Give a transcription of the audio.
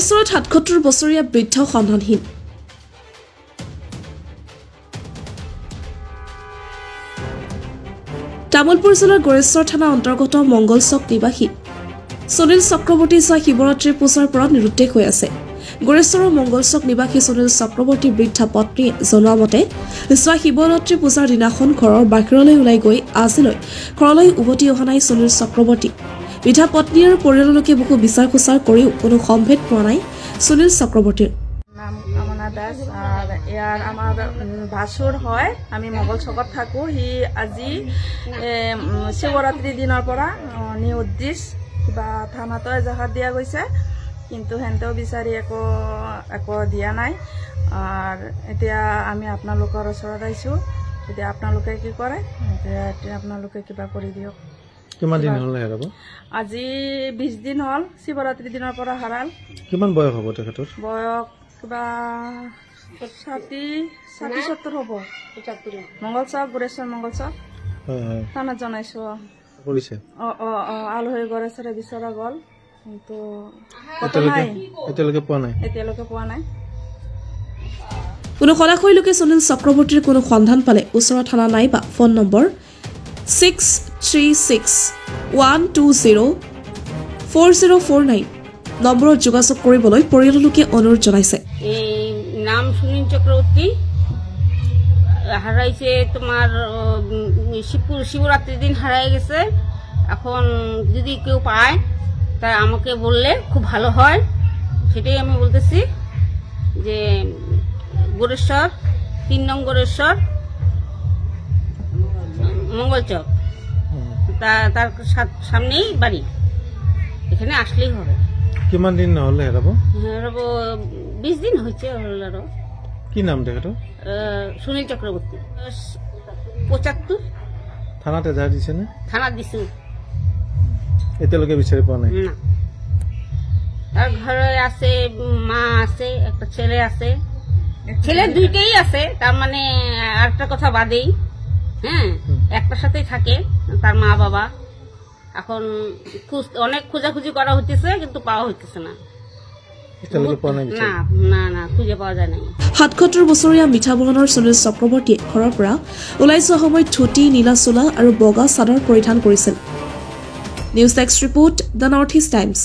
গড়েশ্বৰত ৭৭ বছৰীয়া বৃদ্ধ সন্ধানহীন। তামুলপুৰ জিলাৰ গড়েশ্বৰ থানা অন্তৰ্গত মংগলচক নিবাসী সুনীল চক্ৰৱৰ্তী যোৱা শিৱৰাত্ৰিৰ পূজাৰ পৰা নিৰুদ্দেশ হৈ আছে। গড়েশ্বৰৰ মংগলচক নিবাসী সুনীল চক্ৰৱৰ্তী বৃদ্ধা পত্নীয়ে জনোৱা মতে যোৱা শিৱৰাত্ৰি পূজাৰ দিনাখন ঘৰৰ বাহিৰলৈ ওলাই গৈ আজিলৈ ঘৰলৈ উভতি অহা নাই সুনীল চক্ৰৱৰ্তী। বৃদ্ধা পত্নী আৰু পৰিয়ালৰ লোকে বহু বিচাৰ খোচাৰ কৰিও কোনো সম্ভেদ পোৱা নাই সুনীল চক্ৰৱৰ্তীৰ। নাম কামনা দাস আৰ ইয়াৰ আমাৰ ভাসুৰ হয়, আমি মঙ্গলচকত থাকো। হি আজি শিবৰাত্ৰি দিনেৰ পৰা নিউদ্দিশ কিবা থানাতো এজাহাৰ দিয়া গৈছে, কিন্তু হেঁতেও বিচাৰি একো দিয়া নাই। আৰ এতিয়া আমি আপোনালোকৰ ওচৰত আইছো, এতিয়া আপোনালোকে কি কৰে, এতিয়া আপোনালোকে কিবা কৰি দিয়ক। কিমান দিন হল হেৰাব? আজি 20 দিন হল, শিবৰাত্ৰি দিনেৰ পৰা হাৰাল। কিমান বয়স হ'ব তেখেতৰ? বয়স কিবা 60-70 হ'ব। মংগলচক, গড়েশ্বৰ মংগলচক থানাত জনাইছো। আলহী গড়েশ্বৰে বিচৰা গ'ল, কিন্তু এতিয়ালৈকে পোৱা নাই। কোনো খলাখৰি লোকে সুনীল চক্ৰৱৰ্তীৰ কোনো সন্ধান পালে ওচৰৰ থানা নাইবা ফোন নম্বৰ 636-120-4049 নম্বৰত যোগাযোগ কৰিবলৈ পৰিয়ালৰ লোকে অনুৰোধ জনাইছে। এই নাম সুনীল চক্ৰৱৰ্তী হারাইছে, তোমার শিবরাত্রির দিন হারাই গেছে। এখন যদি কেউ পায় তা আমাকে বললে খুব ভালো হয়, সেটাই আমি বলতেছি। যে গড়েশ্বর 3 নং গড়েশ্বর মঙ্গলচক, তার সামনেই বাড়ি, এখানে আসলেই হবে। কিমান দিন নহলে হেৰাব? 20 দিন হয়েছে। কি নাম তেখেতৰ? সুনীল চক্ৰৱৰ্তী। 75। থানাত এজাহাৰ দিছে নে? থানাত দিছো, এতিয়ালৈকে বিচাৰি পোৱা নাই। না, তার ঘরে আছে, মা আছে, একটা ছেলে আছে, ছেলে দুইটাই আছে, তার মানে আরেকটা কথা বাদেই, হ্যাঁ, একটার সাথেই থাকে তার মা বাবা। এখন অনেক খোঁজাখুঁজি করা হইতেছে, কিন্তু পাওয়া হইতেছে না। না, খুঁজে পাওয়া যায় নাই। ৭৭ বছৰীয়া মিঠা বৰণৰ সুনীল চক্ৰৱৰ্তীয়ে ঘৰৰ পৰা ওলাই যোৱা সময়ত ধুতি, নীলা চোলা আৰু বগা চাদৰ পৰিধান কৰিছিল। News desk report, the north east times.